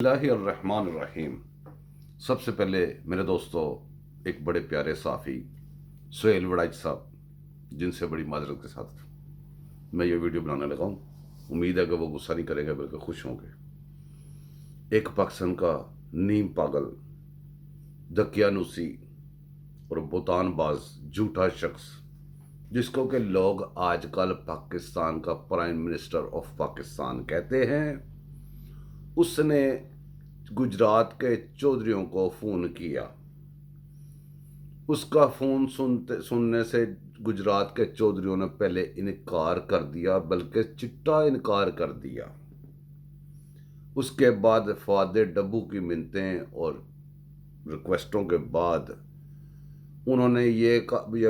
बिस्मिल्लाहिर्रहमानिर्रहीम। सबसे पहले मेरे दोस्तों, एक बड़े प्यारे साफ़ी सुहेल वड़ाइच साहब, जिनसे बड़ी माजरत के साथ मैं ये वीडियो बनाने लगा हूँ। उम्मीद है कि वो गुस्सा नहीं करेगा बल्कि खुश होंगे। एक पाकिस्तान का नीम पागल, दकियानूसी और बोतानबाज झूठा शख्स, जिसको कि लोग आजकल पाकिस्तान का प्राइम मिनिस्टर ऑफ पाकिस्तान कहते हैं, उसने गुजरात के चौधरियों को फ़ोन किया। उसका फ़ोन सुनने से गुजरात के चौधरियों ने पहले इनकार कर दिया, बल्कि चिट्टा इनकार कर दिया। उसके बाद फादे डब्बू की मिन्नतें और रिक्वेस्टों के बाद उन्होंने ये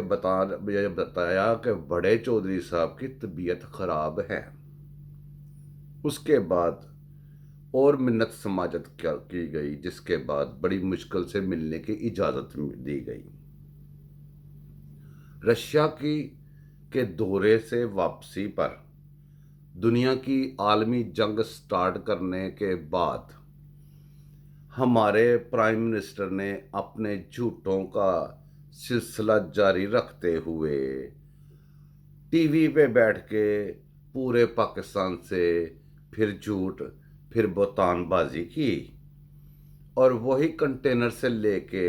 बताया कि बड़े चौधरी साहब की तबीयत ख़राब है। उसके बाद और मिन्नत समाजत की गई, जिसके बाद बड़ी मुश्किल से मिलने की इजाज़त दी गई। रशिया के दौरे से वापसी पर दुनिया की आलमी जंग स्टार्ट करने के बाद हमारे प्राइम मिनिस्टर ने अपने झूठों का सिलसिला जारी रखते हुए टीवी पे बैठ के पूरे पाकिस्तान से फिर झूठ फिर बोतानबाजी की, और वही कंटेनर से लेके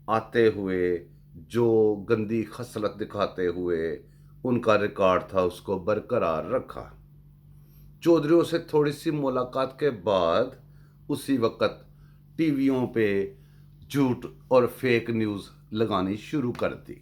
आते हुए जो गंदी खसलत दिखाते हुए उनका रिकॉर्ड था उसको बरकरार रखा। चौधरियों से थोड़ी सी मुलाकात के बाद उसी वक्त टीवियों पे झूठ और फेक न्यूज़ लगानी शुरू कर दी।